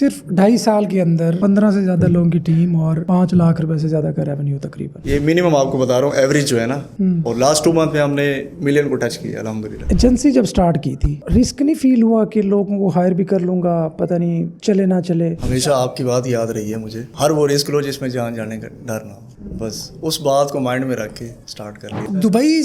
सिर्फ 2.5 साल के अंदर 15 से ज्यादा लोगों की टीम और 5 लाख रुपए से ज्यादा का रेवेन्यू तकरीबन। ये मिनिमम आपको बता रहा हूँ, एवरेज जो है ना, और लास्ट 2 मंथ में हमने मिलियन को टच किया अल्हम्दुलिल्लाह। एजेंसी जब स्टार्ट की थी, रिस्क नहीं फील हुआ कि लोगों को हायर भी कर लूंगा, पता नहीं चले ना चले? हमेशा आपकी बात याद रही है मुझे, हर वो रिस्क लो जिसमें जान जाने का डर ना हो, बस उस बात को माइंड में रख के स्टार्ट कर लिया। दुबई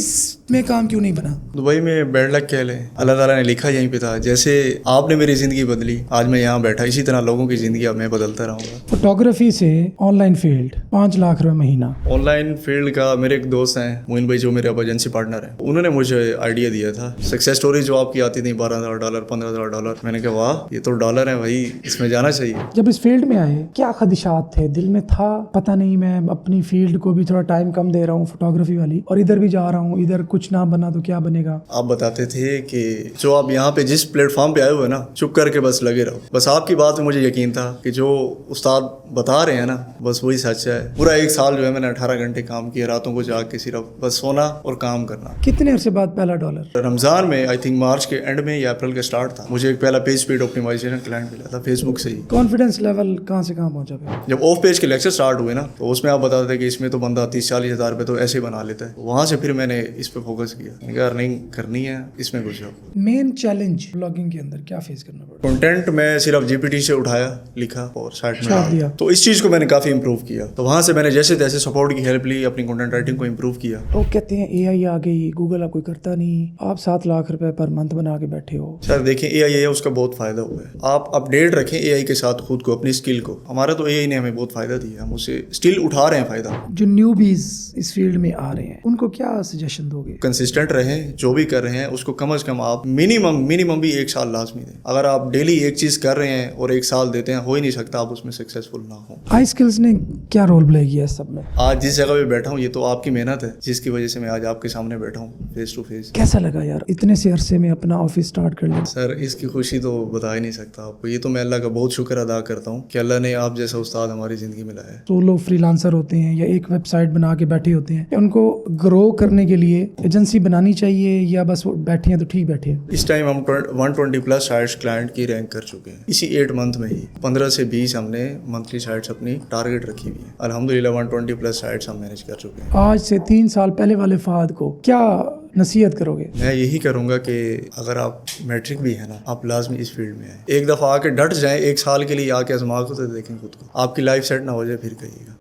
में काम क्यों नहीं बना? दुबई में बैड लक कह लें, अल्लाह ताला ने लिखा यहीं पे था। जैसे आपने मेरी ज़िंदगी बदली, आज मैं यहाँ बैठा, इसी तरह लोगों की ज़िंदगी अब मैं बदलता रहूँगा। फोटोग्राफी से ऑनलाइन फील्ड 5 लाख रुपए महीना। ऑनलाइन फील्ड का मेरे एक दोस्त हैं मोइन भाई, जो मेरे अब एजेंसी पार्टनर हैं, उन्होंने मुझे आइडिया दिया था। सक्सेस स्टोरी जो आपकी आती थी $12,000 $15,000, मैंने कहा वाह ये तो डॉलर है भाई, इसमें जाना चाहिए। जब इस फील्ड में आए क्या खदशात थे दिल में? था पता नहीं मैं अपनी फील्ड को भी थोड़ा टाइम कम दे रहा हूँ फोटोग्राफी वाली, और इधर भी जा रहा हूँ, इधर कुछ ना बना तो क्या बनेगा? आप बताते थे कि जो आप यहाँ पे जिस प्लेटफॉर्म पे आए हुए ना, चुप करके बस लगे रहो। बस आपकी बात में मुझे यकीन था कि जो उस्ताद बता रहे हैं ना, बस वही सच है। पूरा 1 साल जो है मैंने 18 घंटे काम किया, रातों को जाग के सिर्फ बस सोना और काम करना। कितने अरसे बाद पहला डॉलर? रमजान में, आई थिंक मार्च के एंड में या अप्रैल का स्टार्ट था, मुझे एक पहला पेज स्पीड ऑप्टिमाइजेशन क्लाइंट मिला था फेसबुक से ही। कॉन्फिडेंस लेवल कहाँ से कहाँ पहुंचा फिर? जब ऑफ पेज के लेक्चर स्टार्ट हुए ना, तो उसमें आप बताते थे कि इसमें तो बंदा 30-40 हज़ार रुपये तो ऐसे बना लेता है। वहाँ से फिर मैंने इस पे फोकस किया, अर्निंग करनी है, इसमें घुस जाओ। मेन चैलेंज ब्लॉगिंग के अंदर क्या फेस करना पड़ा? कंटेंट मैं सिर्फ जीपीटी से उठाया, लिखा और साइट में छाप डाला। दिया। तो इस चीज़ को मैंने काफ़ी इंप्रूव किया। तो वहाँ से मैंने जैसे तैसे सपोर्ट की हेल्प ली, अपनी कंटेंट राइटिंग को इंप्रूव किया। लोग कहते हैं एआई आ गई, गूगल अब कोई करता नहीं, आप 7 लाख रुपए पर मंथ बना के बैठे हो। सर देखें, एआई है उसका बहुत फ़ायदा हुआ है। आप अपडेट रखें एआई के साथ खुद को, अपनी स्किल को। हमारा तो एआई ने हमें बहुत फ़ायदा दिया, हम उसे स्टिल उठा रहे हैं फ़ायदा। जो न्यूबीज इस फील्ड में आ रहे हैं उनको क्या सजेशन दोगे? कंसिस्टेंट रहें, जो भी कर रहे हैं उसको कम से कम आप मिनिमम भी 1 साल लाजमी दें। अगर आप डेली एक चीज़ कर रहे हैं और 1 साल देते हैं, हो ही नहीं सकता आप उसमें सक्सेसफुल ना हो। आई स्किल्स ने क्या रोल प्ले किया इस सब में? आज जिस जगह पे बैठा हूँ, ये तो आपकी मेहनत है, जिसकी वजह से मैं आज आपके सामने बैठा हूँ फेस टू फेस। कैसा लगा यार इतने से अरसे में अपना ऑफिस स्टार्ट कर लिया? सर इसकी खुशी तो बता ही नहीं सकता आपको। ये तो मैं अल्लाह का बहुत शुक्र अदा करता हूँ कि अल्लाह ने आप जैसा उस्ताद हमारी ज़िंदगी में लाया है। सोलो फ्रीलांसर होते हैं या एक वेबसाइट बना के बैठे होते हैं, उनको ग्रो करने के लिए एजेंसी बनानी चाहिए या बस वो बैठे हैं तो ठीक बैठे हैं? इस टाइम हम 120+ साइट्स क्लाइंट की रैंक कर चुके हैं। इसी 8 मंथ में ही 15 से 20 हमने मंथली साइट्स अपनी टारगेट रखी हुई है। अल्हम्दुलिल्लाह 120+ साइट्स हम मैनेज कर चुके हैं। आज से 3 साल पहले वाले फहद को क्या नसीहत करोगे? मैं यही करूँगा कि अगर आप मैट्रिक भी है ना, आप लाजमी इस फील्ड में आए। एक दफ़ा आके डट जाएं, 1 साल के लिए आके आजमा को तो देखें खुद को। आपकी लाइफ सेट ना हो जाए फिर कहिएगा।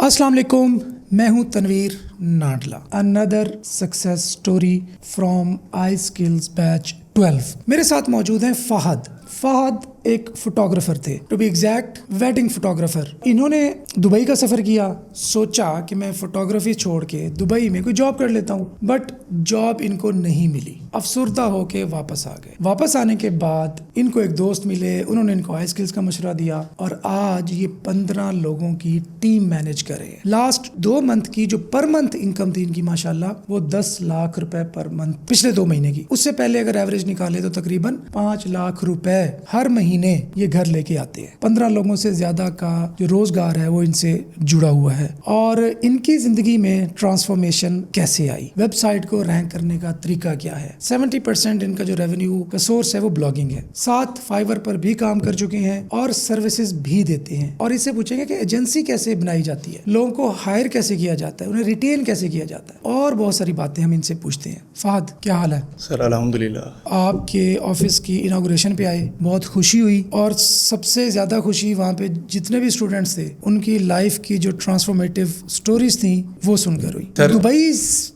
अस्सलाम वालेकुम, मैं हूं Tanveer Nadla. Another success story from I skills batch 12। मेरे साथ मौजूद हैं फहद एक फोटोग्राफर थे, to be exact wedding photographer. इन्होंने दुबई का सफ़र किया, सोचा कि मैं फोटोग्राफी छोड़ के दुबई में कोई जॉब कर लेता हूँ, बट जॉब इनको नहीं मिली। अफसरदा होके वापस आ गए। वापस आने के बाद इनको एक दोस्त मिले, उन्होंने इनको आई स्किल्स का मशवरा दिया और आज ये 15 लोगों की टीम मैनेज कर रहे हैं। लास्ट 2 मंथ की जो पर मंथ इनकम थी इनकी माशाल्लाह, वो 10 लाख रुपए पर मंथ पिछले 2 महीने की। उससे पहले अगर एवरेज निकाले तो तकरीबन 5 लाख रुपए हर महीने ये घर लेके आते हैं। 15 लोगों से ज्यादा का जो रोजगार है वो इनसे जुड़ा हुआ है। और इनकी जिंदगी में ट्रांसफॉर्मेशन कैसे आई, वेबसाइट को रैंक करने का तरीका क्या है। 70% इनका जो रेवेन्यू का सोर्स है वो ब्लॉगिंग है। साथ फाइवर पर भी काम कर चुके हैं और सर्विसेज भी देते हैं। और इससे पूछेंगे कि एजेंसी कैसे बनाई जाती है, लोगों को हायर कैसे किया जाता है, उन्हें रिटेन कैसे किया जाता है, और बहुत सारी बातें हम इनसे पूछते हैं। फहद क्या हाल है? सर अल्हम्दुलिल्लाह। आपके ऑफिस की इनॉग्रेशन पे आए, बहुत खुशी हुई, और सबसे ज़्यादा खुशी वहाँ पे जितने भी स्टूडेंट्स थे उनकी लाइफ की जो ट्रांसफॉर्मेटिव स्टोरीज थी वो सुनकर हुई। दुबई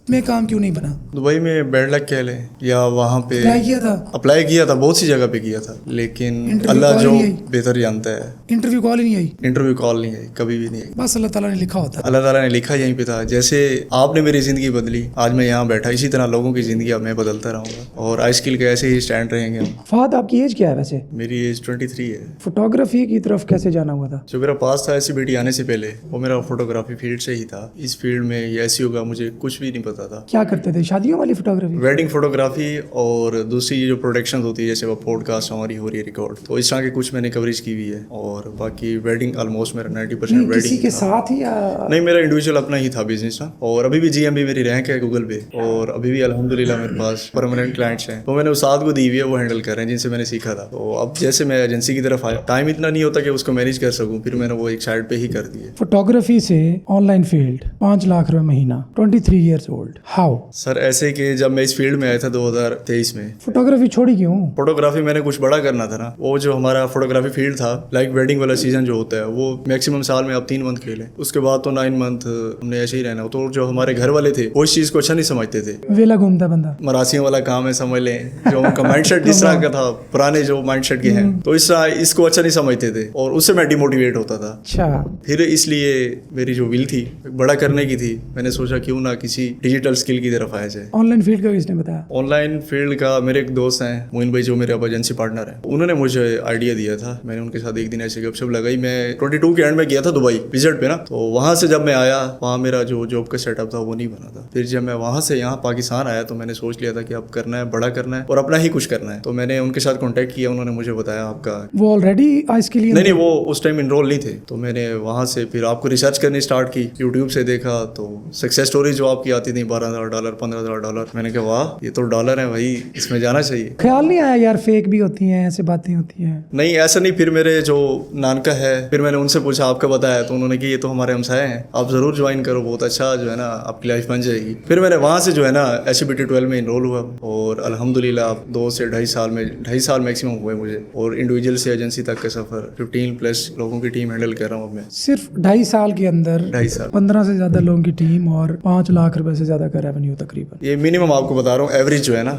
में काम क्यों नहीं बना? दुबई में बैड लक कह लें, या वहाँ पे अप्लाई किया था, बहुत सी जगह पे किया था, लेकिन अल्लाह जो बेहतर जानता है। इंटरव्यू कॉल ही नहीं आई? इंटरव्यू कॉल नहीं आई, कभी भी नहीं आई। बस अल्लाह ताला ने लिखा होता है। अल्लाह ताला ने लिखा यहीं पे था। जैसे आपने मेरी ज़िंदगी बदली, आज मैं यहाँ बैठा, इसी तरह लोगों की ज़िंदगी अब मैं बदलता रहूँगा और आई स्किल के ऐसे ही स्टैंड रहेंगे हम। फहद आपकी एज क्या है वैसे? मेरी एज 23 है। फोटोग्राफी की तरफ कैसे जाना हुआ था? जो मेरा पास था SCBT आने से पहले वो मेरा फोटोग्राफी फील्ड से ही था। इस फील्ड में ये ऐसी होगा मुझे कुछ भी नहीं पता था। क्या करते थे? शादियों वाली फोटोग्राफी? वेडिंग फोटोग्राफी और दूसरी जो प्रोडक्शन होती है जैसे वो पॉडकास्ट हमारी हो रही है रिकॉर्ड, तो इस तरह की कुछ मैंने कवरेज की हुई है। और बाकी वेडिंग ऑलमोस्ट मेरा 90% किसी वेडिंग के साथ ही या? नहीं, मेरा इंडिविजुअल अपना ही था बिजनेस ना। और अभी भी GMB मेरी रैंक है गूगल पे, और अभी भी अल्हम्दुलिल्लाह मेरे पास परमानेंट क्लाइंट्स हैं। तो मैंने उस्ताद को दी हुई है, वो हैंडल कर रहे हैं जिनसे मैंने सीखा था। तो अब जैसे मैं एजेंसी की तरफ आया, टाइम इतना नहीं होता कि उसको मैनेज कर सकूं, फिर मैंने वो एक साइड पे ही कर दिए। फोटोग्राफी से ऑनलाइन फील्ड 5 लाख रुपए महीना, 23 ईयर्स ओल्ड, हाउ? सर ऐसे कि जब मैं इस फील्ड में आया था 2023 में, फोटोग्राफी छोड़ी क्यों? फोटोग्राफी मैंने कुछ बड़ा करना था ना। वो जो हमारा फोटोग्राफी फील्ड था, लाइक वेडिंग वाला सीजन जो होता है वो मैक्सिमम साल में आप 3 मंथ खेले, उसके बाद तो 9 मंथ हमने ऐसे ही रहना। तो जो हमारे घर वाले थे वो इस चीज़ को अच्छा नहीं समझते थे। वेला घूमता बंदा, मरासियों वाला काम है समझ लें, जो उनका माइंडसेट इस तरह का था, पुराने जो माइंडसेट के हैं, तो इस तरह इसको अच्छा नहीं समझते थे और उससे मैं डिमोटिवेट होता था। अच्छा। फिर इसलिए मेरी जो विल थी बड़ा करने की थी, मैंने सोचा क्यों ना किसी डिजिटल स्किल की तरफ आया जाए। ऑनलाइन फील्ड का किसने बताया? ऑनलाइन फील्ड का मेरे एक दोस्त हैं मोइन भाई, जो मेरे अब एजेंसी पार्टनर है, उन्होंने मुझे आइडिया दिया था। मैंने उनके साथ एक दिन ऐसे गपशप लगाई। मैं 22 के एंड में गया था दुबई विजिट पे ना, तो वहाँ से जब मैं आया, वहाँ मेरा जो जॉब का सेटअप था वो नहीं बना था। फिर जब मैं वहाँ से यहाँ पाकिस्तान आया तो मैंने सोच लिया था कि अब करना है, बड़ा करना है और अपना ही कुछ करना है। तो मैंने उनके साथ कॉन्टैक्ट किया, उन्होंने मुझे बताया आपका। वो ऑलरेडी आइस के लिए? नहीं, वो उस टाइम इनरोल नहीं थे। तो मैंने वहाँ से फिर आपको रिसर्च करनी स्टार्ट की, यूट्यूब से देखा तो सक्सेस स्टोरी जो आपकी आती थी $12,000 $15,000, मैंने कहा वाह ये तो डॉलर है भाई, इसमें जाना चाहिए। ख्याल नहीं आया यार फेक भी होती हैं, ऐसे बातें होती हैं? नहीं ऐसा नहीं। फिर मेरे जो नानका है, फिर मैंने उनसे पूछा आपका बताया, तो उन्होंने कि ये तो हमारे हमसाए हैं, आप ज़रूर ज्वाइन करो, बहुत अच्छा जो है ना आपकी लाइफ बन जाएगी। फिर मैंने वहाँ से जो है ना SCBT 12 में इनरोल हुआ और अल्हम्दुलिल्लाह 2 से 2.5 साल मैक्सिमम हुए मुझे। और इंडिविजुअल से एजेंसी तक का सफ़र 15+ लोगों की टीम हैंडल कर रहा हूँ अब मैं। सिर्फ 2.5 साल के अंदर 2.5 साल 15 से ज्यादा लोगों की टीम और 5 लाख रुपए से ज्यादा का रेवेन्यू तकरीबन। ये मिनिमम आपको बता रहा हूँ, एवरेज जो है ना।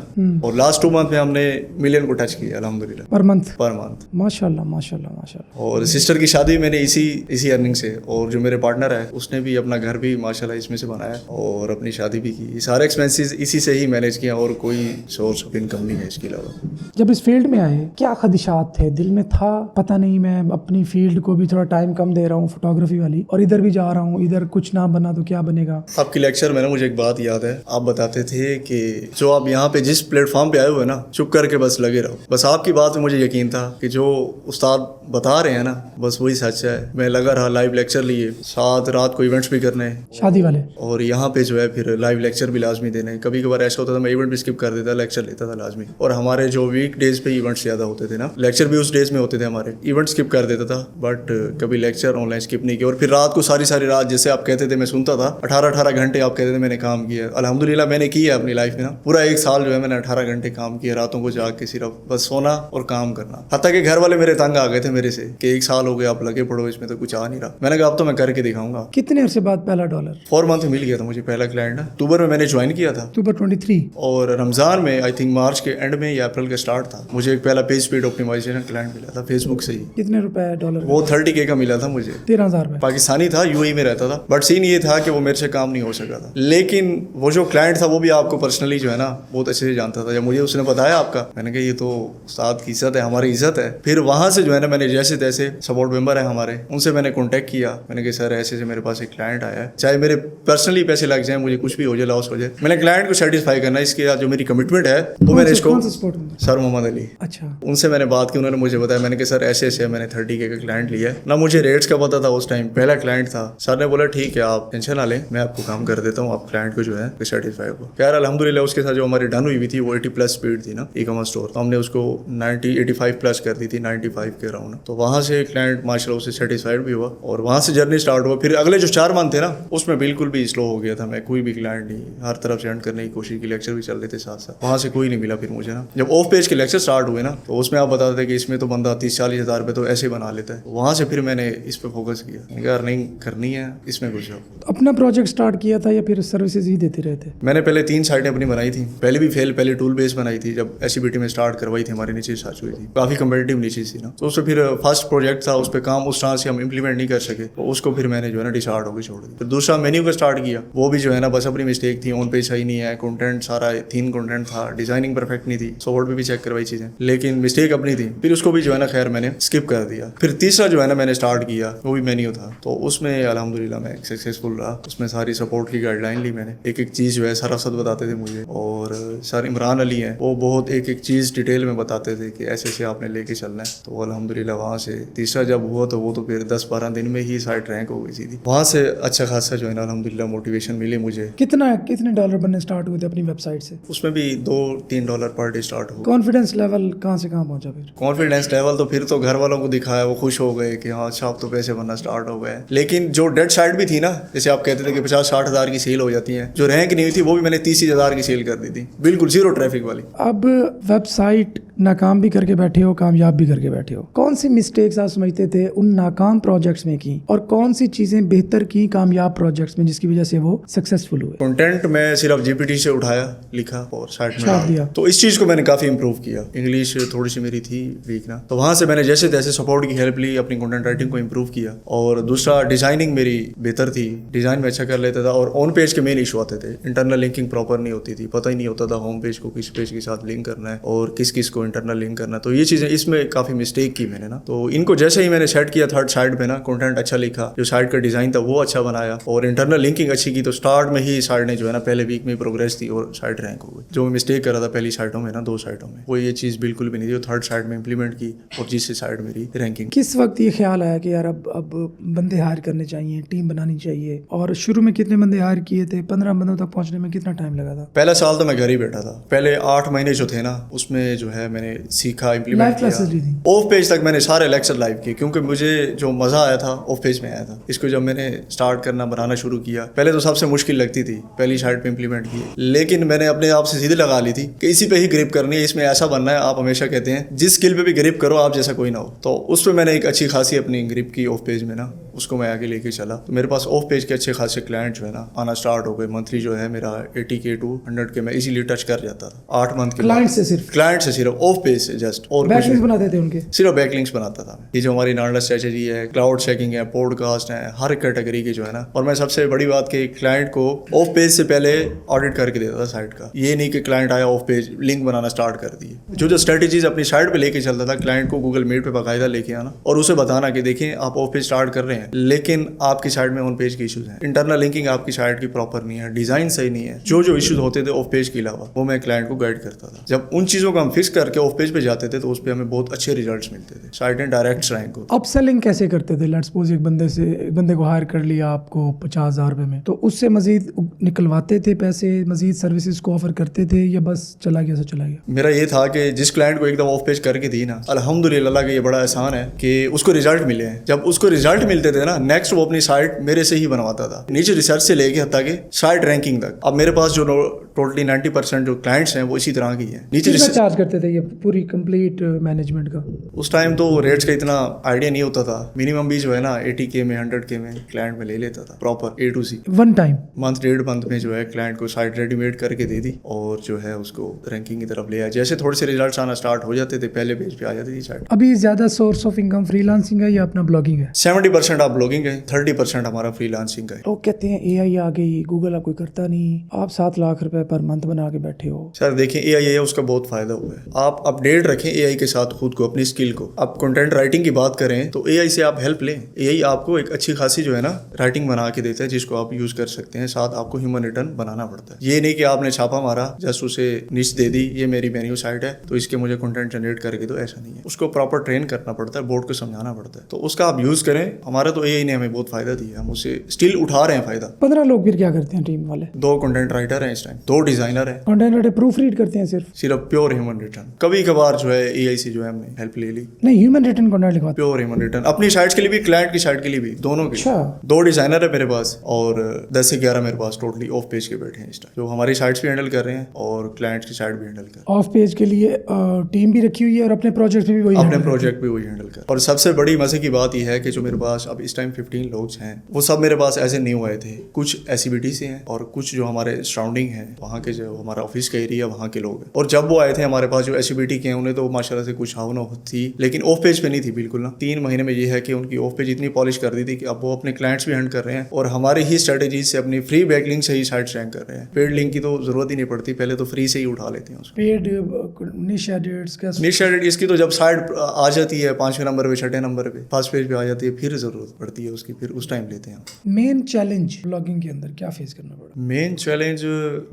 और लास्ट 2 मंथ में हमने मिलियन को टच किया अल्हम्दुलिल्लाह, पर मंथ? Per month. माशाल्लाह माशाल्लाह माशाल्लाह। और सिस्टर की शादी मैंने इसी अर्निंग से, और जो मेरे पार्टनर है उसने भी अपना घर भी माशाल्लाह इसमें से बनाया और अपनी शादी भी की। ये सारे एक्सपेंसेस इसी से ही मैनेज किया और कोई सोर्स ऑफ इनकम नहीं है इसके अलावा। जब इस फील्ड में आए क्या खदशात थे दिल में? था पता नहीं मैं अपनी फील्ड को भी थोड़ा टाइम कम दे रहा हूँ फोटोग्राफी वाली, और इधर भी जा रहा हूँ, इधर कुछ ना बना तो क्या बनेगा? आपकी लेक्चर में ना मुझे एक बात याद है, आप बताते थे कि जो आप यहाँ पे जिस प्लेटफॉर्म पे आए हुए ना, चुप करके बस लगे रहो। बस आपकी बात में मुझे यकीन था कि जो उस्ताद बता रहे हैं ना बस वही सच है। मैं लगा रहा, लाइव लेक्चर लिए, साथ रात को इवेंट्स भी करने शादी वाले, और यहाँ पे जो है फिर लाइव लेक्चर भी लाजमी देने। कभी कभार ऐसा होता था मैं इवेंट भी स्किप कर देता, लेक्चर लेता था लाजमी। और हमारे जो वीक डेज पे इवेंट्स ज़्यादा होते थे ना, लेक्चर भी उस डेज में होते थे हमारे, इवेंट स्किप कर देता था, बट कभी लेक्चर ऑनलाइन स्किप नहीं किया। और फिर रात को सारी रात जैसे आप कहते थे मैं सुनता था, 18 घंटे आप कहते थे मैंने काम किया। अल्हम्दुलिल्लाह मैंने किया अपनी लाइफ में ना, पूरा 1 साल जो है मैंने 18 घंटे काम किया, रातों को जाग के सिर्फ बस सोना और काम करना। हत्ता कि घर वाले मेरे तंग आ गए थे मेरे से कि 1 साल हो गया आप लगे पड़ो इसमें तो कुछ आ नहीं रहा। मैंने कहा अब तो मैं करके दिखाऊंगा। कितने अरसे बाद पहला डॉलर? 4 मंथ में मिल गया था मुझे पहला क्लाइंट ना। अक्टूबर में मैंने ज्वाइन किया था, अक्टूबर 23, और रमजान में आई थिंक मार्च के एंड में या अप्रैल का स्टार्ट था, मुझे एक पहला पेज स्पीड ऑप्टिमाइजेशन क्लाइंट मिला था फेसबुक से ही। कितने रुपए डॉलर? वो 30K का मिला था मुझे। 13,000 में। पाकिस्तानी था, UAE में रहता था, बट सीन ये था कि वो मेरे से काम नहीं हो सका था। लेकिन वो जो क्लाइंट था वो भी आपको पर्सनली जो है ना बहुत अच्छे से जानता था। जब मुझे उसने बताया आपका, मैंने कहा ये तो उस्ताद की इज्जत है, हमारी इज्जत है। फिर वहाँ से जो है ना मैंने जैसे तैसे सपोर्ट मेंबर है हमारे, उनसे मैंने कॉन्टैक्ट किया। मैंने कहा सर ऐसे से मेरे पास एक क्लाइंट आया है, चाहे मेरे पर्सनली पैसे लग जाए, मुझे कुछ भी हो जाए, लॉस हो जाए, मैंने क्लाइंट को सेटिस्फाई करना, इसके बाद जो मेरी कमिटमेंट है वो मैंने इसको। सर मोहम्मद अली। अच्छा। उनसे मैंने बात की, उन्होंने मुझे बताया। मैंने कहा सर ऐसे ऐसे मैंने 30K का क्लाइंट लिया है ना, मुझे रेट्स का पता था उस टाइम, पहला क्लाइंट था। सर ने बोला ठीक है आप टेंशन ना लें, मैं आपको काम कर देता हूँ, आप क्लाइंट को जो है सेटिस्फाई हो। यार अल्हम्दुलिल्लाह उसके साथ जो हमारी डन हुई थी वो 80+ स्पीड थी ना ई-कॉमर्स स्टोर, तो हमने उसको 85+ कर दी थी, 95 के राउंड। तो वहाँ से क्लाइंट माशाल्लाह उससे सेटिस्फाइड भी हुआ और वहाँ से जर्नी स्टार्ट हुआ। फिर अगले जो 4 मंथ थे ना उसमें बिल्कुल भी स्लो हो गया था मैं, कोई भी क्लाइंट नहीं, हर तरफ से एंड करने की कोशिश की, लेक्चर भी चल रहे थे साथ साथ, वहाँ से कोई नहीं मिला। फिर मुझे ना जब ऑफ पेज के लेक्चर स्टार्ट हुए ना तो उसमें आप बताते थे कि इसमें तो बंदा 30-40 हज़ार रुपये तो ऐसे ही बना लेता है। वहाँ से फिर मैंने इस पर फोकस किया, अर्निंग करनी है, इसमें कुछ हो। अपना प्रोजेक्ट स्टार्ट किया था या फिर सर्विसेज ही देते रहते? मैंने पहले 3 साइटें अपनी बनाई थी, पहले भी फेल, पहले टूल बेस बनाई थी जब SCBT में स्टार्ट करवाई थी, हमारी नीचे साच हुई थी, काफ़ी कम्पिटिटिव नीचे थी ना। तो उससे फिर फर्स्ट प्रोजेक्ट था, उस पर काम उस तरह से हम इंप्लीमेंट नहीं कर सके, तो उसको फिर मैंने जो है ना डिसार्ड होकर छोड़ दिया। फिर दूसरा मेन्यू का स्टार्ट किया, वो भी जो है ना बस अपनी मिस्टेक थी, ऑन पेज सही नहीं है, कंटेंट सारा थीम कंटेंट था, डिजाइनिंग परफेक्ट नहीं थी, सॉफ्ट भी चेक करवाई चीज़ें, लेकिन लेकिन मिस्टेक अपनी थी, फिर उसको भी जो है ना खैर मैंने स्किप कर दिया। फिर तीसरा जो है ना मैंने स्टार्ट किया, वो भी मेन्यू था, तो उसमें अल्हम्दुलिल्लाह मैं सक्सेसफुल रहा। उसमें सारी सपोर्ट की गाइडलाइन ली मैंने, एक एक चीज़ जो है सरफसद बताते थे मुझे, और सर इमरान अली हैं वो बहुत एक एक चीज़ डिटेल में बताते थे कि ऐसे ऐसे आपने लेके चलना है। तो अल्हम्दुलिल्लाह वहाँ से तीसरा जब हुआ तो वो तो फिर 10-12 दिन में ही साइट रैंक हो गई थी। वहाँ से अच्छा खासा जो है ना अल्हम्दुलिल्लाह मोटिवेशन मिली मुझे। कितने डॉलर बनने स्टार्ट हुए थे अपनी वेबसाइट से? उसमें भी $2-3 पर डे स्टार्ट हो। कॉन्फिडेंस लेवल कहाँ से कहाँ पहुंचा फिर? कॉन्फिडेंस लेवल तो फिर तो घर वालों को दिखाया, वो खुश हो गए कि हाँ अच्छा अब तो पैसे बनना स्टार्ट हो गए। लेकिन जो डेड साइड भी थी ना, जैसे आप कहते थे कि 50-60 हज़ार की सेल हो जाती है, जो रैंक नहीं हुई थी वो भी मैंने 30,000 की सेल कर दी थी, बिल्कुल जीरो ट्रैफिक वाली। अब वेबसाइट नाकाम भी करके बैठे हो, कामयाब भी करके बैठे हो, कौन सी मिस्टेक्स आप समझते थे उन नाकाम प्रोजेक्ट्स में की, और कौन सी चीजें बेहतर की कामयाब प्रोजेक्ट्स में जिसकी वजह से वो सक्सेसफुल हुए? कंटेंट मैं सिर्फ जीपीटी से उठाया, लिखा और साइट में छाप डाला। दिया। तो इस चीज़ को मैंने काफ़ी इंप्रूव किया। इंग्लिश थोड़ी सी मेरी थी वीक ना, तो वहाँ से मैंने जैसे तैसे सपोर्ट की हेल्प ली, अपनी कंटेंट राइटिंग को इंप्रूव किया। और दूसरा डिजाइनिंग मेरी बेहतर थी, डिजाइन में अच्छा कर लेता था। और ऑन पेज के मेन इशू आते थे, इंटरनल लिंकिंग प्रॉपर नहीं होती थी, पता ही नहीं होता था होम पेज को किस पेज के साथ लिंक करना है और किस किस को इंटरनल लिंक करना है। तो ये चीज़ें इसमें काफ़ी मिस्टेक की मैंने ना, तो इनको जैसे ही मैंने सेट किया थर्ड साइड पे ना, कंटेंट अच्छा लिखा, जो साइट का डिज़ाइन था वो अच्छा बनाया और इंटरनल लिंकिंग अच्छी की, तो स्टार्ट में ही साइट ने जो है ना पहले वीक में प्रोग्रेस थी और साइट रैंक हो गई। जो मैं मिस्टेक कर रहा था पहली साइटों में ना, 2 साइटों में, वो ये चीज़ बिल्कुल भी नहीं थी, थर्ड साइड में इंप्लीमेंट की और जिससे साइट मेरी रैंकिंग। किस वक्त ये ख्याल आया कि यार अब बंदे हायर करने चाहिए, टीम बनानी चाहिए? और शुरू में कितने बंदे हायर किए थे? 15 बंदों तक पहुंचने में कितना टाइम लगा था? पहला साल तो मैं घर ही बैठा था, पहले 8 महीने जो थे ना उसमें जो है मैंने सीखा, इंप्लीमेंट किया। ऑफ पेज तक मैंने सारे लेक्चर लाइव किए, क्योंकि मुझे जो मज़ा आया था ऑफ पेज में आया था। इसको जब मैंने स्टार्ट करना बनाना शुरू किया, पहले तो सबसे मुश्किल लगती थी, पहली साइट पे इंप्लीमेंट की, लेकिन मैंने अपने आप से सीधे लगा ली थी कि इसी पे ही ग्रिप करनी है, इसमें ऐसा बनना है। आप हमेशा कहते हैं जिस स्किल पे भी ग्रिप करो आप जैसा कोई ना हो, तो उस पर मैंने एक अच्छी खासी अपनी ग्रिप की ऑफ पेज में ना, उसको मैं आगे लेके चला। तो मेरे पास ऑफ पेज के अच्छे खासे क्लाइंट जो है ना आना स्टार्ट हो गए। मंथली जो है मेरा 80K to 100K मैं इजीली टच कर जाता था 8 मंथ के क्लाइंट से सिर्फ ऑफ पेज से जस्ट, और बैकलिंक्स बनाते थे उनके, सिर्फ बैकलिंक्स बनाता था। ये जो हमारी नाडा स्ट्रेटजी है, क्लाउड चेकिंग है, पॉडकास्ट है, हर कैटेगरी के जो है ना। और मैं सबसे बड़ी बात कि क्लाइंट को ऑफ पेज से पहले ऑडिट करके देता था साइट का। ये नहीं कि क्लाइंट आया of page link banana start कर दिए। जो स्ट्रेटजीज अपनी साइट पे लेके चलता था, क्लाइंट को गूगल मीट पे बाकायदा लेके आना और उसे बताना कि देखिए आप ऑफ पेज स्टार्ट कर रहे हैं, लेकिन आपकी साइट में ऑन पेज के इश्यूज हैं, इंटरनल लिंकिंग आपकी साइट की प्रॉपर नहीं है, डिजाइन सही नहीं है, जो इश्यूज होते थे ऑफ पेज के अलावा वो मैं क्लाइंट को गाइड करता था। जब उन चीजों को हम फिक्स करके ऑफ पेज पे जाते थे तो उस पर हमें बहुत अच्छे रिजल्ट्स मिलते थे, साइटें डायरेक्ट रैंक होती। अपसेलिंग कैसे करते थे? लेट्स सपोज एक बंदे को हायर कर लिया आपको 50,000 रुपए में, तो उससे मजीद निकलवाते थे पैसे, मजीद सर्विसेज को ऑफर करते थे, या बस चला गया सो चला गया? मेरा ये था कि जिस क्लाइंट को एकदम ऑफ पेज करके दी ना, अल्हम्दुलिल्लाह कि ये बड़ा आसान है कि उसको रिजल्ट मिले हैं। जब उसको रिजल्ट मिलते थे ना, नेक्स्ट वो अपनी साइट मेरे से ही बनवाता था, नीचे रिसर्च से लेके हत्ता के साइट रैंकिंग तक। अब मेरे पास जो टोटली 90% जो क्लाइंट्स हैं वो इसी तरह की हैं। नीचे चार्ज करते थे ये पूरी कंप्लीट मैनेजमेंट का? उस टाइम तो रेट्स का इतना आइडिया नहीं होता था। मिनिमम भी जो है ना 80K में 100K में क्लाइंट में ले लेता था proper A to Z। One time month 1.5 month में जो है क्लाइंट को साइट रेडीमेड करके दे दी और जो है उसको रैंकिंग की तरफ ले आया। जैसे थोड़े से रिजल्ट्स आना स्टार्ट हो जाते थे पहले पेज पे आ जाती थी साइट। अभी ज्यादा सोर्स ऑफ इनकम फ्रीलांसिंग है या अपना ब्लॉगिंग है? 70% आप ब्लॉगिंग है, 30% हमारा फ्रीलांसिंग का है। लोग कहते हैं AI आ गई, गूगल अब कोई करता नहीं, आप 7 लाख रुपए पर मंथ बना के बैठे हो। सर देखिए AI है उसका बहुत फायदा हुआ है। आप अपडेट रखें AI के साथ खुद को, अपनी स्किल को। आप कंटेंट राइटिंग की बात करें तो AI से आप हेल्प लें। AI आपको एक अच्छी खासी जो है ना राइटिंग बना के देता है जिसको आप यूज कर सकते हैं। साथ आपको ह्यूमन रिटर्न बनाना पड़ता है। ये नहीं कि आपने छापा मारा जस्ट उसे निच दे दी, ये मेरी मेन्यू साइट है तो इसके मुझे कंटेंट जनरेट करके दो, ऐसा नहीं है। उसको प्रॉपर ट्रेन करना पड़ता है, बोर्ड को समझाना पड़ता है। तो उसका आप यूज करें। हमारा तो AI ने हमें बहुत फायदा दिया, हम उसे स्टिल उठा रहे हैं फायदा। 15 लोग फिर क्या करते हैं टीम वाले? 2 कंटेंट राइटर हैं इस टाइम, 2 डिजाइनर हैं। कंटेंट राइटर प्रूफ रीड करते हैं सिर्फ प्योर ह्यूमन रिटर्न। कभी कभार जो है AI से जो है हमने हेल्प ले ली। नहीं, ह्यूमन रिटर्न कंटेंट लिखवाते? प्योर ह्यूमन रिटर्न अपनी साइट्स के लिए भी, क्लाइंट की साइट के लिए भी, दोनों के। अच्छा। 2 डिजाइनर है मेरे पास और 10 से 11 मेरे पास टोटली ऑफ पेज के बैठे हैं इस टाइम, जो हमारी साइट्स भी हैंडल कर रहे हैं और क्लाइंट्स की साइट भी हैंडल कर रहे हैं। ऑफ पेज के लिए टीम भी रखी हुई है और अपने प्रोजेक्ट भी वही अपने प्रोजेक्ट भी वही हैंडल कर। और सबसे बड़ी मजे की बात यह है कि जो मेरे पास अब इस टाइम 15 लोग हैं, वो सब मेरे पास ऐसे न्यू आए थे। कुछ SCBT से हैं और कुछ जो हमारे सराउंडिंग हैं, वहाँ के जो हमारा ऑफिस का एरिया वहाँ के लोग हैं। और जब वो आए थे हमारे पास जो SCBT के हैं, उन्हें तो माशाल्लाह से कुछ हाव थी, लेकिन ऑफ पेज पे नहीं थी बिल्कुल ना। 3 महीने में ये है कि उनकी ऑफ पेज इतनी पॉलिश कर दी थी कि अब वो अपने क्लाइंट्स भी हैंड कर रहे हैं और हमारे ही स्ट्रेटेजी से अपनी फ्री बैकलिंक से ही साइट्स रैंक कर रहे हैं। पेड लिंक की तो जरूरत ही नहीं पड़ती, पहले तो फ्री से ही उठा लेते हैं उसको। पेड निश एडिट्स का निश एडिट इसकी तो जब साइट आ जाती है 5वें नंबर पे, 6ठे नंबर पे, फर्स्ट पेज पे आ जाती है, फिर जरूरत पड़ती है उसकी, फिर उस टाइम लेते हैं। मेन चैलेंज ब्लॉगिंग के अंदर क्या फेस करना पड़ा? मेन चैलेंज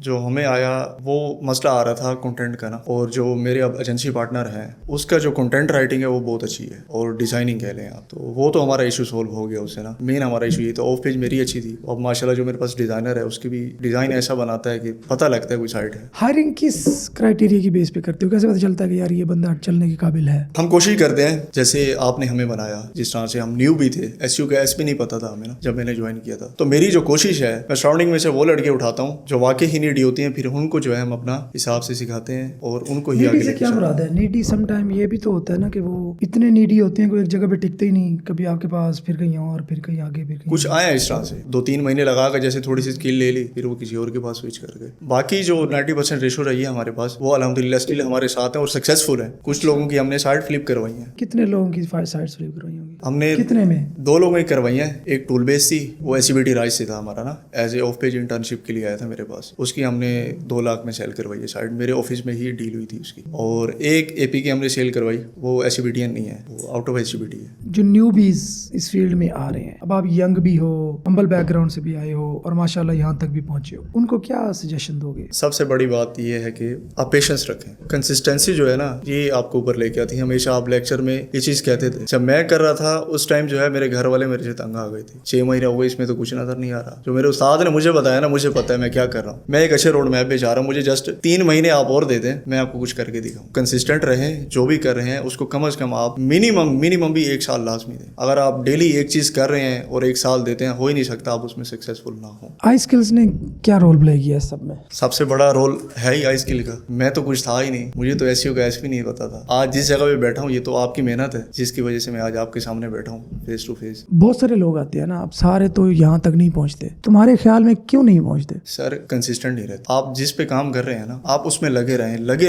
जो हमें आया वो मसला आ रहा था कंटेंट का ना, और जो मेरे अब एजेंसी पार्टनर है उसका जो कंटेंट राइटिंग है वो बहुत अच्छी है, और डिजाइनिंग कह लें आप, तो वो तो हमारा इशू सोल्व हो गया उससे ना। मेन हमारा इशू ये तो ऑफ पेज मेरी अच्छी थी, अब माशाल्लाह जो मेरे पास डिजाइनर है उसकी भी डिजाइन ऐसा बनाता है कि पता लगता है कोई साइट है। हायरिंग किस क्राइटेरिया की बेस पे करते हो? कैसे पता चलता है कि यार ये बंदा चलने के काबिल है? हम कोशिश करते हैं, जैसे आपने हमें बनाया, जिस तरह से हम न्यू भी थे, SEO का एस भी नहीं पता था हमें ना जब मैंने ज्वाइन किया था, तो मेरी जो कोशिश है मैं सराउंडिंग में से वो लड़के उठाता हूँ जो वाकई ही नीडी होती हैं, फिर उनको जो है हम अपना हिसाब से सिखाते हैं और उनको ही आगे नीडी से क्या मुराद है? नीडी सम टाइम ये भी तो होता है ना कि वो इतने नीडी होते हैं कि एक जगह पे टिकते ही नहीं, कभी आपके पास, फिर कहीं और, फिर कहीं आगे, फिर कहीं कुछ आया इस तरह से 2-3 महीने लगा कर जैसे थोड़ी सी स्किल ले ली, फिर वो किसी और के पास स्विच कर गए। बाकी जो 90% रेशो रही है हमारे पास, वो अल्हम्दुलिल्लाह स्टिल हमारे साथ है और सक्सेसफुल है। कुछ लोगों की हमने साइट फ्लिप करवाई है। कितने लोगों की साइट्स फ्लिप करवाई होंगी? हमने कितने में? 2 लोगों की करवाई है। एक टूल बेस थी, वो SCBT राइस से था हमारा ना, as a off page internship के लिए आया था मेरे पास, उसकी हमने 2 लाख में सेल करवाई है साइट, मेरे ऑफिस में ही डील हुई थी उसकी। और एक AP की हमने सेल करवाई, वो SCBTian नहीं है, वो आउट ऑफ SCBT है। जो न्यूबीज इस फील्ड में आ रहे हैं, अब आप यंग भी हो, हम्बल बैकग्राउंड से भी आए हो और माशाल्लाह यहाँ तक भी पहुंचे हो, उनको क्या सजेशन दोगे? सबसे बड़ी बात ये है कि आप पेशेंस रखें। कंसिस्टेंसी जो है ना, ये आपको ऊपर लेके आती है। हमेशा आप लेक्चर में ये चीज़ कहते थे, जब मैं कर रहा था उस टाइम जो है मेरे घर वाले मेरे से तंग आ गए थे। 6 महीने हो गए, इसमें तो कुछ नजर नहीं आ रहा। जो मेरे उस्ताद ने मुझे बताया ना, मुझे पता है मैं क्या कर रहा हूँ। मैं एक अच्छे रोड मैप पे जा रहा हूँ, मुझे जस्ट 3 महीने आप और दे दें, मैं आपको कुछ करके दिखाऊँ। कंसिस्टेंट रहें, जो भी कर रहे हैं उसको कम अज कम आप मिनिमम भी 1 साल लाजमी दें। अगर आप डेली एक चीज़ कर रहे हैं और 1 साल देते हैं, हो ही नहीं सकता आप उसमें सक्सेसफुल ना हो। आई स्किल्स ने क्या रोल प्ले किया है सब में? सबसे बड़ा रोल है ही आई स्किल का। मैं तो कुछ था ही नहीं, मुझे तो SEO का भी नहीं पता था। आज जिस जगह पे बैठा हूँ ये तो आपकी मेहनत है, जिसकी वजह से मैं आज आपके सामने बैठा हूँ फेस टू फेस। बहुत सारे लोग आते हैं ना, आप सारे तो यहाँ तक नहीं पहुँचते, तुम्हारे ख्याल में क्यों नहीं पहुँचते? सर कंसिस्टेंट नहीं रहते। आप जिस पे काम कर रहे हैं ना, आप उसमें लगे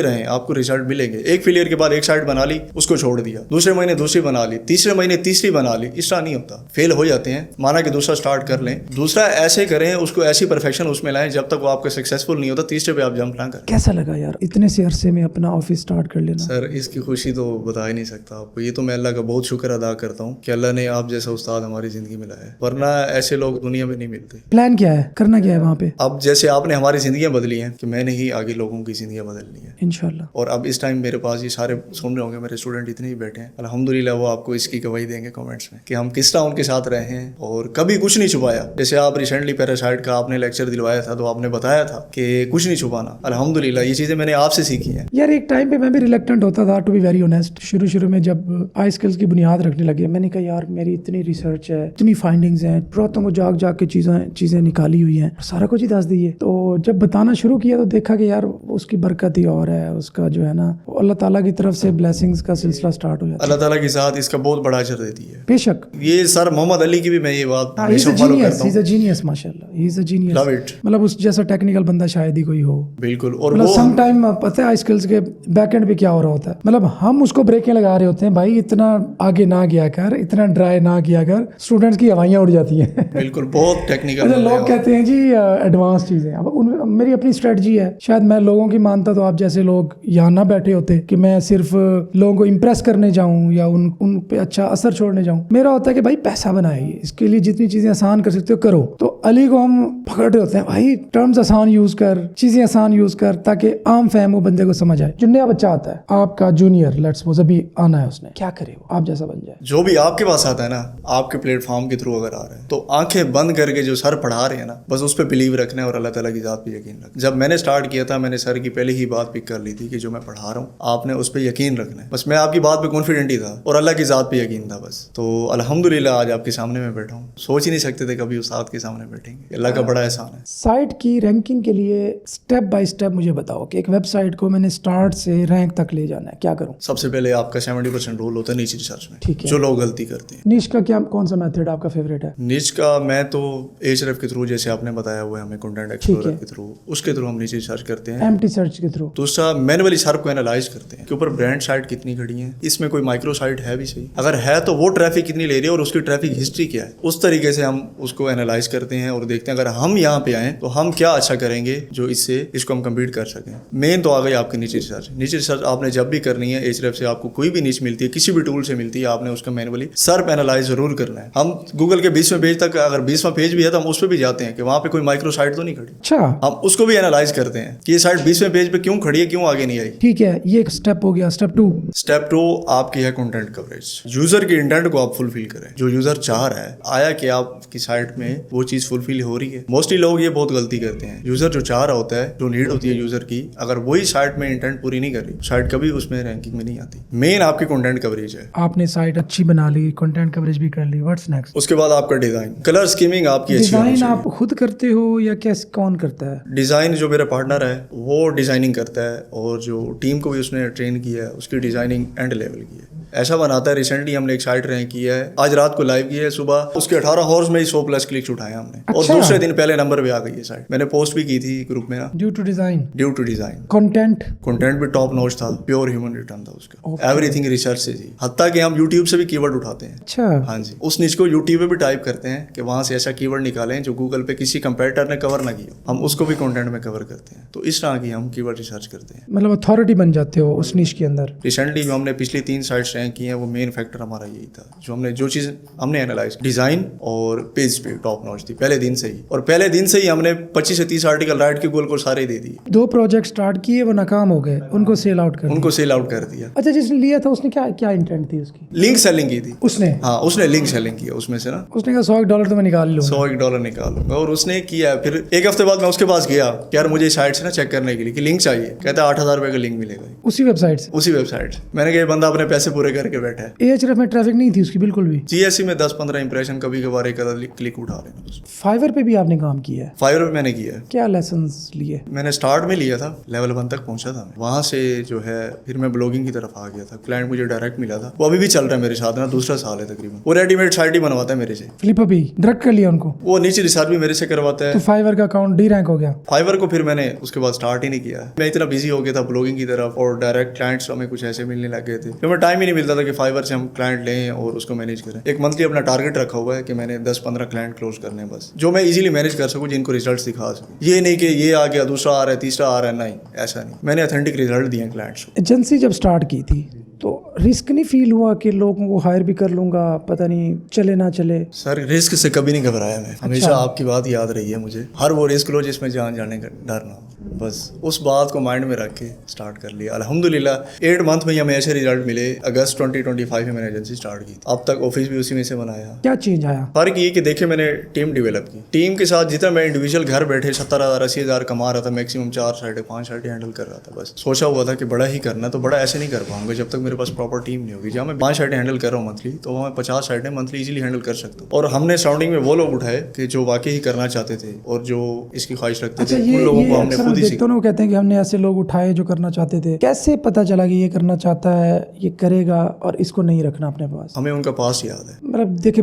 रहें, आपको रिजल्ट मिलेंगे। एक फेलियर के बाद एक साइट बना ली, उसको छोड़ दिया, दूसरे महीने दूसरी बना ली, तीसरे महीने तीसरी बना ली, इस तरह नहीं होता। फेल हो जाते हैं, माना कि दूसरा स्टार्ट कर लें, दूसरा ऐसे करें, उसको ऐसी परफेक्शन उसमें लाएं जब तक वो आपका सक्सेसफुल नहीं होता, तीसरे पे आप जंप ना करें। कैसा लगा यार इतने से अरसे में अपना ऑफिस स्टार्ट कर लेना? सर इसकी खुशी तो बता ही नहीं सकता आपको। ये तो मैं अल्लाह का बहुत शुक्र अदा करता हूँ कि अल्लाह ने आप जैसा उस्ताद हमारी जिंदगी में लाया है, वरना ऐसे लोग दुनिया में नहीं मिलते। प्लान क्या है, करना क्या है वहाँ पे? अब जैसे आपने हमारी जिंदगियां बदली हैं, कि मैंने ही आगे लोगों की जिंदगियां बदलनी है इंशाल्लाह। और अब इस टाइम मेरे पास ये सारे सुन रहे होंगे, मेरे स्टूडेंट इतने ही बैठे हैं, अल्हम्दुलिल्लाह वो आपको इसकी गवाही देंगे कमेंट्स में कि हम किस तरह उनके साथ रहे हैं और कभी कुछ नहीं छुपाया। जैसे आप रिसेंटली पैरासाइट का आपने लेक्चर दिलवाया था, तो आपने बताया था कि कुछ नहीं छुपाना। अल्हम्दुलिल्लाह ये चीज़ें मैंने आपसे सीखी हैं। यार एक टाइम पे मैं भी रिलेक्टेंट होता था, टू बी वेरी ऑनेस्ट। शुरू में जब आई स्किल्स की बुनियाद रखने लगे, मैंने कहा यार मेरी इतनी रिसर्च है, इतनी फाइंडिंग्स हैं, रातों को जाग के चीज़ें निकाली हुई हैं, सारा कुछ ही दस दिए। तो जब बताना शुरू किया तो देखा कि यार उसकी बरकत ही और है, उसका जो है ना अल्लाह ताला की तरफ से ब्लेसिंग्स का सिलसिला स्टार्ट हो जाता है। अल्लाह ताला की ज़ात इसका बहुत बड़ा अजर देती है। बेशक ये सर मोहम्मद अली की भी मैं ये बात he's a हमेशा फॉलो genius, करता he's a हूँ। genius, माशाल्लाह, he's a genius। Love it। मतलब उस जैसा टेक्निकल बंदा शायद ही कोई हो। बिल्कुल। और मतलब वो सम टाइम पता है आई स्किल्स के बैक एंड पे क्या हो रहा होता है, मतलब हम उसको ब्रेकें लगा रहे होते हैं, भाई इतना आगे ना गया कर, इतना ड्राई ना किया कर, स्टूडेंट्स की हवाइयाँ उड़ जाती हैं। बिल्कुल बहुत टेक्निकल। अच्छा, लोग कहते हैं जी एडवांस चीज़ें। अब मेरी अपनी स्ट्रेटजी है, शायद मैं लोगों की मानता तो आप जैसे लोग यहाँ ना बैठे होते कि मैं सिर्फ लोगों को इम्प्रेस करने जाऊँ या उन पे अच्छा असर छोड़ने जाऊँ। मेरा होता है कि भाई पैसा बनाइए, इसके लिए जितनी चीज़ें आसान कर सकते हो करो। तो अली को हम पकड़ रहे होते हैं, भाई टर्म्स आसान यूज़ कर, चीज़ें आसान यूज़ कर, ताकि आम फहम वो बंदे को समझ आए। जो नया बच्चा आता है आपका जूनियर, लेट्स सपोज अभी आना है, उसने क्या करे, वो आप जैसा बन जाए। जो भी आपके पास आता है ना, आपके प्लेटफॉर्म के थ्रू अगर आ रहा है, तो आंखें बंद करके जो सर पढ़ा रहे हैं ना, बस उस पर बिलीव रखना है और अल्लाह ताला की ज़ात पे यकीन रखना। जब मैंने स्टार्ट किया था, मैंने सर की पहले ही बात पिक कर ली थी कि जो मैं पढ़ा रहा हूँ आपने उस पर यकीन रखना है। बस मैं आपकी बात पे कॉन्फिडेंट ही था और अल्लाह की ज़ात पे यकीन था बस। तो अल्हम्दुलिल्लाह आज आपके सामने मैं बैठा हूँ। सोच ही नहीं सकते थे कभी उस्ताद के सामने बैठेंगे, अल्लाह का बड़ा एहसान है। साइट की रैंकिंग के लिए स्टेप बाय स्टेप मुझे बताओ कि एक वेबसाइट को मैंने स्टार्ट से रैंक तक ले जाना है, क्या करूँ? सबसे पहले आपका 70% रोल होता है नीचे रिसर्च में, ठीक है। जो लोग गलती करते हैं। नीश का क्या कौन सा मेथड आपका फेवरेट है? निच का मैं तो एचरेफ के थ्रू, जैसे आपने बताया हुआ है हमें कंटेंट एक्सप्लोरर के थ्रू, उसके थ्रू हम नीचे सर्च करते हैं, एम्प्टी सर्च के थ्रू। दूसरा मैनुअली सर्फ को एनालाइज करते हैं कि ऊपर ब्रांड साइट कितनी खड़ी है, इसमें कोई माइक्रो साइट है भी सही, अगर है तो वो ट्रैफिक कितनी ले रही है और उसकी ट्रैफिक हिस्ट्री क्या है, उस तरीके से हम उसको एनालाइज करते हैं और देखते हैं अगर हम यहाँ पे आए तो हम क्या अच्छा करेंगे जो इससे इसको हम कम्पीट कर सकें। मेन तो आ गई आपकी नीचे रिसर्च। नीचे रिसर्च आपने जब भी करनी है, एचरेफ से आपको कोई भी नीच मिलती है, किसी भी टूल से मिलती है, आपने उसका मैनुअली सर्फ एनालाइज जरूर करना है। हम गूगल के 20वें पेज तक, अगर 20वां पेज भी है तो हम उस पर भी जाते हैं कि वहाँ पे कोई माइक्रो साइट तो नहीं खड़ी, अच्छा, हम उसको भी एनालाइज करते हैं कि ये साइट 20वें पेज पे क्यों खड़ी है, क्यों आगे नहीं आई। ठीक है, ये एक स्टेप हो गया। स्टेप 2? स्टेप 2 आपकी है कंटेंट कवरेज। यूजर के इंटेंट को आप फुलफिल करें, जो यूजर चाह रहा है, आया कि आपकी साइट में वो चीज फुलफिल हो रही है। मोस्टली लोग ये बहुत गलती करते हैं, यूजर जो चाह रहा होता है, जो नीड होती है यूजर की, अगर वही साइट में इंटेंट पूरी नहीं कर रही, साइट कभी उसमें रैंकिंग में नहीं आती। मेन आपकी कंटेंट कवरेज है। आपने साइट अच्छी बना ली, कंटेंट कवरेज भी कर ली, व्हाट्स नेक्स्ट? उसके बाद आपका डिजाइन, कलर स्कीमिंग आपकी अच्छी होनी डिजाइन चाहिए। आप खुद करते हो या कैसे, कौन करता है? डिज़ाइन जो मेरा पार्टनर है वो डिज़ाइनिंग करता है, और जो टीम को भी उसने ट्रेन किया है, उसकी डिज़ाइनिंग एंड लेवल की है, ऐसा बनाता है। रिसेंटली हमने एक साइट रैंक किया है, आज रात को लाइव किया है, सुबह उसके 18 हॉर्स में ही 100+ क्लिक्स उठाए हमने। अच्छा। और दूसरे दिन पहले नंबर पे आ गई है साइट। मैंने पोस्ट भी की थी ग्रुप में ना, due to design. Due to design. Content भी टॉप नॉच था, प्योर ह्यूमन रिटर्न था उसका, एवरीथिंग रिसर्च से जी। हत्ता कि हम यूट्यूब से भी कीवर्ड उठाते हैं। अच्छा, हाँ जी, उस निच को यूट्यूब पे भी टाइप करते हैं कि वहां से ऐसा कीवर्ड निकालें जो गूगल पे किसी कंपेटिटर ने कवर ना किया, हम उसको भी कंटेंट में कवर करते हैं। तो इस तरह की हम कीवर्ड रिसर्च करते हैं। मतलब अथॉरिटी बन जाते हो उस निश के अंदर। रिसेंटली जो हमने पिछली 3 साइट्स रैंक की हैं, वो मेन फैक्टर हमारा यही था, जो चीज़ हमने एनालाइज, डिज़ाइन और पेज पे टॉप नॉच थी पहले दिन से ही। और पहले दिन से ही हमने 25 से 30 आर्टिकल राइट के गूगल को सारे दे दिए। 2 प्रोजेक्ट स्टार्ट किए, वो नाकाम हो गए, उनको सेल आउट कर दिया। उनको सेल आउट कर दिया। अच्छा, जिसने लिया था उसने क्या क्या इंटेंट थी उसकी? लिंक सेलिंग की थी उसने? हाँ, उसने लिंक सेलिंग की उसमें से ना, उसने कहा $100 तो मैं निकाल लूंगा। $100 निकाल लूंगा। और उसने किया। फिर एक हफ्ते बाद मैं उसके पास गया कि यार मुझे साइट से ना चेक करने के लिए कि लिंक चाहिए, कहता है 8,000 रुपये का लिंक मिलेगा उसी वेबसाइट से? उसी वेबसाइट से। मैंने कहा ये बंदा अपने पैसे पूरे करके बैठा है। एएचआरएफ में ट्रैफिक नहीं थी उसकी बिल्कुल भी? जीएससी में 10-15 इंप्रेशन, कभी कभार एक आधा क्लिक उठा लेना। फाइवर पे भी आपने काम किया है? फाइवर पे मैंने किया है। क्या लेसन्स लिए? मैंने स्टार्ट में लिया था, लेवल 1 तक पहुंचा था मैं। वहां से जो है फिर मैं ब्लॉगिंग की तरफ आ गया था। क्लाइंट मुझे डायरेक्ट मिला था, वो अभी भी चल रहा है मेरे साथ ना, दूसरा साल है तकरीबन। वो रेडीमेड साइट ही बनवाता है मेरे से। फ्लिपा भी डायरेक्ट कर लिया उनको? वो नीचे रिसर्च भी मेरे से करवाता है। तो फाइवर का अकाउंट डी रैंक हो गया? फाइवर को फिर मैंने उसके बाद स्टार्ट ही नहीं किया। मैं इतना बिजी हो गया था ब्लॉगिंग की तरफ, और डायरेक्ट क्लाइंट्स हमें कुछ ऐसे मिलने लग गए थे, तो मैं टाइम ही नहीं मिलता था कि फाइवर से हम क्लाइंट लें और उसको मैनेज करें। एक मंथली अपना टारगेट रखा हुआ है कि मैंने 10-15 क्लाइंट क्लोज करने हैं बस, जो मैं इजीली मैनेज कर सकूं, जिनको रिजल्ट्स दिखा सकूं। ये नहीं कि ये आ गया, दूसरा आ रहा है, तीसरा आ रहा है, नहीं, ऐसा नहीं। मैंने ऑथेंटिक रिजल्ट दिए क्लाइंट्स को। एजेंसी जब स्टार्ट की थी तो रिस्क नहीं फील हुआ कि लोगों को हायर भी कर लूंगा, पता नहीं चले ना चले? सर रिस्क से कभी नहीं घबराया मैं, हमेशा आपकी बात याद रही है मुझे। हर वो रिस्क लो जिसमें जान जाने का डर ना हो, बस उस बात को माइंड में रख के स्टार्ट कर लिया। अल्हम्दुलिल्लाह 8 मंथ में ही हमें ऐसे रिजल्ट मिले। अगस्त 2025 में मैंने एजेंसी स्टार्ट की, अब तक ऑफिस भी उसी में से बनाया। क्या चेंज आया? फर्क ये कि देखिए मैंने टीम डेवलप की, टीम के साथ जितना मैं इंडिविजुअल घर बैठे 70,000 80,000 कमा रहा था, मैक्सिमम 4 साइडें 5 साइडें हैंडल कर रहा था। बस सोचा हुआ था कि बड़ा ही करना, तो बड़ा ऐसे नहीं कर पाऊंगा जब तक मेरे पास प्रॉपर टीम नहीं होगी। जहाँ मैं 5 साइडें हैंडल कर रहा हूँ मंथली, तो वहाँ मैं 50 साइडें मंथली इजीली हैंडल कर सकता हूँ। और हमने सराउंडिंग में वो लोग उठाए कि जो वाकई ही करना चाहते थे और जो इसकी ख्वाहिश रखते थे, उन लोगों को हमने खुद ही सीखा। वो कहते हैं कि हमने ऐसे लोग उठाए जो करना चाहते थे। कैसे पता चला कि ये करना चाहता है, ये करेगा और इसको नहीं रखना अपने पास? हमें उनका पास याद है, मतलब देखे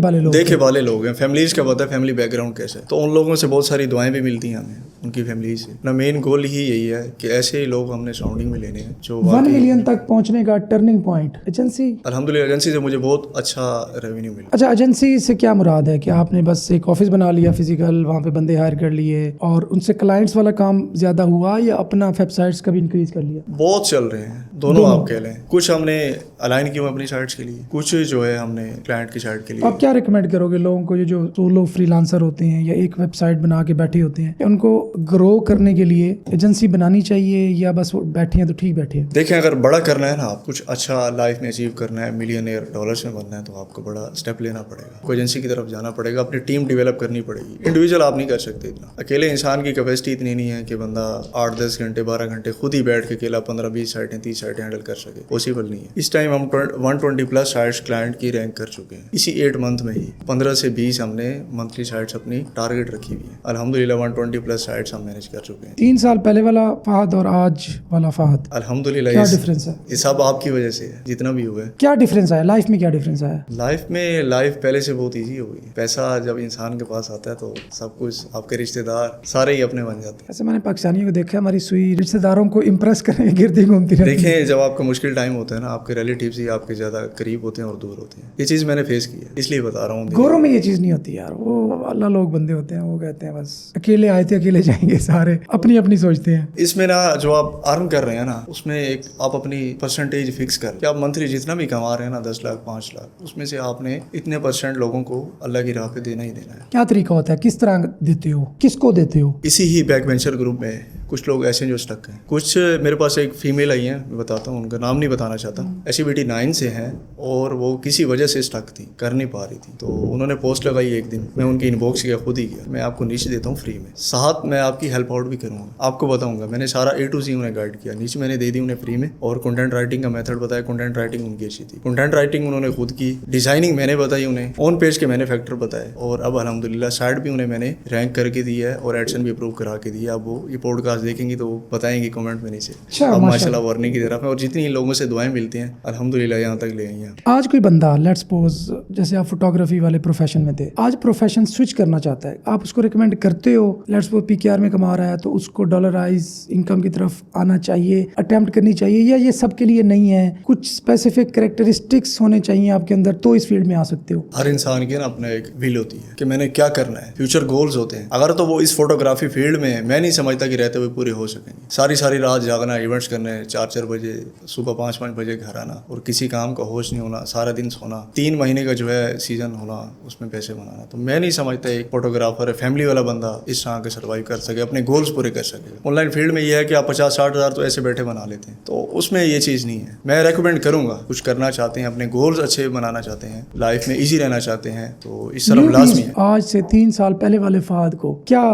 वाले लोग हैं, फैमिलीज का पता है, फैमिली बैकग्राउंड कैसे है, तो उन लोगों से बहुत सारी दुआएं भी मिलती हैं हमें उनकी फैमिली से ना। मेन गोल ही यही है कि ऐसे ही लोग हमने सराउंडिंग में लेने हैं जो 1 मिलियन तक पहुंचने का टर्निंग पॉइंट एजेंसी। अल्हम्दुलिल्लाह एजेंसी से मुझे बहुत अच्छा रेवेन्यू मिला। अच्छा, एजेंसी से क्या मुराद है कि आपने बस एक ऑफिस बना लिया फिजिकल, वहाँ पे बंदे हायर कर लिए और उनसे क्लाइंट्स वाला काम ज्यादा हुआ, या अपना वेबसाइट्स का भी इंक्रीज कर लिया? बहुत चल रहे हैं दोनों आप कह लें। कुछ हमने अलाइन किया अपनी साइट्स के लिए, कुछ जो है हमने क्लाइंट की साइट के लिए। आप क्या रिकमेंड करोगे लोगों को जो सोलो फ्रीलांसर होते हैं या एक वेबसाइट बना के बैठे होते हैं, उनको ग्रो करने के लिए एजेंसी बनानी चाहिए या बस वो बैठे हैं तो ठीक बैठे हैं? देखें, अगर बड़ा करना है ना, आप कुछ अच्छा लाइफ में अचीव करना है, मिलियनेयर डॉलर्स में बनना है, तो आपको बड़ा स्टेप लेना पड़ेगा, कोई एजेंसी की तरफ जाना पड़ेगा, अपनी टीम डेवलप करनी पड़ेगी। इंडिविजुअल आप नहीं कर सकते इतना, अकेले इंसान की कैपेसिटी इतनी नहीं है कि बंदा 8-10 घंटे 12 घंटे खुद ही बैठ के अकेला 15-20 साइटें 30 साइटें हैंडल कर सके, पॉसिबल नहीं है। इस टाइम हम 120+ साइट्स क्लाइंट की रैंक कर चुके हैं इसी 8 मंथ में ही। 15 से 20 हमने मंथली साइट्स अपनी टारगेट रखी हुई है। अल्हम्दुलिल्लाह 120+ साइट्स हम मैनेज कर चुके हैं। 3 साल पहले वाला फहद और आज वाला फहद, अल्हम्दुलिल्लाह क्या डिफरेंस है? ये सब आपकी वजह से है। जितना भी हुआ है। क्या डिफरेंस आया लाइफ में, क्या डिफरेंस आया? लाइफ पहले से बहुत इजी हो गई। पैसा जब इंसान के पास आता है तो सब कुछ, आपके रिश्तेदार सारे ही अपने बन जाते हैं। ऐसे मैंने पाकिस्तानियों को देखा, हमारी सुई रिश्तेदारों को इम्प्रेस करने के गिरती घूमती रहती है। देखें, जब आपका मुश्किल टाइम होता है ना, आपके रिलेटिव्स ही आपके ज़्यादा करीब होते हैं और दूर होते हैं। ये चीज़ मैंने फेस की है, इसलिए बता रहा हूँ। गोरों में ये चीज़ नहीं होती यार, वो अल्लाह लोग बंदे होते हैं, वो कहते हैं बस अकेले आए थे अकेले जाएंगे, सारे अपनी अपनी सोचते हैं। इसमें ना जो आप अर्न कर रहे हैं ना, उसमें एक आप अपनी परसेंटेज फिक्स कर कि आप मंथली जितना भी कमा रहे हैं ना, 10 लाख 5 लाख, उसमें से आपने इतने % लोगों को अल्लाह की राह पे देना ही देना है। क्या तरीका होता है, किस तरह देते हो, किसको देते हो? इसी ही बैक वेंचर ग्रुप में कुछ लोग ऐसे हैं जो स्टक हैं। कुछ मेरे पास एक फीमेल आई हैं, मैं बताता हूँ, उनका नाम नहीं बताना चाहता। SCBT 9 से हैं और वो किसी वजह से स्टक थी, कर नहीं पा रही थी। तो उन्होंने पोस्ट लगाई एक दिन, मैं उनकी इनबॉक्स किया, खुद ही किया। मैं आपको नीचे देता हूँ फ्री में, साथ मैं आपकी हेल्प आउट भी करूँगा, आपको बताऊँगा। मैंने सारा A to Z उन्हें गाइड किया, नीचे मैंने दे दी उन्हें फ्री में। और कंटेंट राइटिंग का मेथड बताया, कंटेंट राइटिंग उनकी अच्छी थी, कंटेंट राइटिंग उन्होंने खुद की, डिजाइनिंग मैंने बताई उन्हें, ऑन पेज के मैंने फैक्टर बताए, और अब अल्हम्दुलिल्लाह साइड भी उन्हें मैंने रैंक करके दी है और एडसन भी अप्रूव करा के दिया। अब वो ये पॉडकास्ट देखेंगी तो बताएंगे कमेंट में नीचे। अब माशाल्लाह वर्निंग की तरफ है, और जितनी लोगों से दुआएं मिलती हैं अल्हम्दुलिल्लाह यहाँ तक ले आई हैं। आज कोई बंदा, लेट्स सपोज जैसे आप फोटोग्राफी वाले प्रोफेशन में थे, आज प्रोफेशन स्विच करना चाहता है, आप उसको रिकमेंड करते हो? लेट्स सपोज PKR में कमा रहा है तो उसको डॉलराइज इनकम की तरफ आना चाहिए, अटेम्प्ट करनी चाहिए, या ये सबके लिए नहीं है? कुछ स्पेसिफिक कैरेक्टरिस्टिक्स होने चाहिए आपके अंदर तो इस फील्ड में आ सकते हो? हर इंसान की ना अपना एक विल होती है कि मैंने क्या करना है, फ्यूचर गोल्स होते हैं। अगर तो वो इस फोटोग्राफी फील्ड में, मैं नहीं समझता कि रहते हुए पूरे हो सकेंगे। सारी रात जागना, इवेंट्स करने, 4 बजे सुबह, 5 बजे घर आना, और किसी काम का होश नहीं होना, सारा दिन सोना, 3 महीने का जो है सीजन होना, उसमें पैसे बनाना। तो मैं नहीं समझता एक फोटोग्राफर, फैमिली वाला बंदा इस तरह के सर्वाइव कर सके, अपने गोल्स पूरे कर सके। ऑनलाइन फील्ड में ये है कि आप 50-60 हज़ार तो ऐसे बैठे बना लेते हैं, तो उसमें ये चीज़ नहीं है। मैं रेकमेंड करूंगा, कुछ करना चाहते हैं, अपने गोल्स अच्छे बनाना चाहते हैं, लाइफ में ईजी रहना चाहते हैं, तो इस तरफ लाजमी है। आज से 3 साल पहले वाले फहद को क्या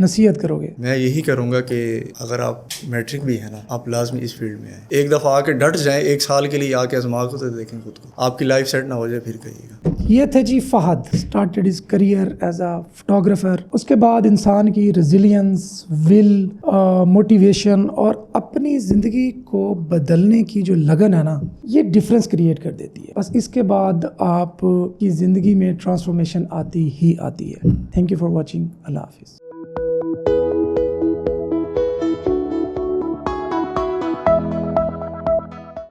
नसीहत करोगे? मैं यही करूंगा कि अगर आप मैट्रिक भी है ना, आप लाजमी इस फील्ड में आए, एक दफ़ा आके डट जाएं, 1 साल के लिए आके आजमा को तो देखें खुद को, आपकी लाइफ सेट ना हो जाए फिर कहिएगा। ये थे जी Fahad, started his career as a photographer. उसके बाद इंसान की रेजिलियंस, विल, मोटिवेशन और अपनी ज़िंदगी को बदलने की जो लगन है ना, ये डिफरेंस क्रिएट कर देती है। बस इसके बाद आपकी ज़िंदगी में ट्रांसफॉर्मेशन आती ही आती है। Thank you for watching. Allah हाफिज़।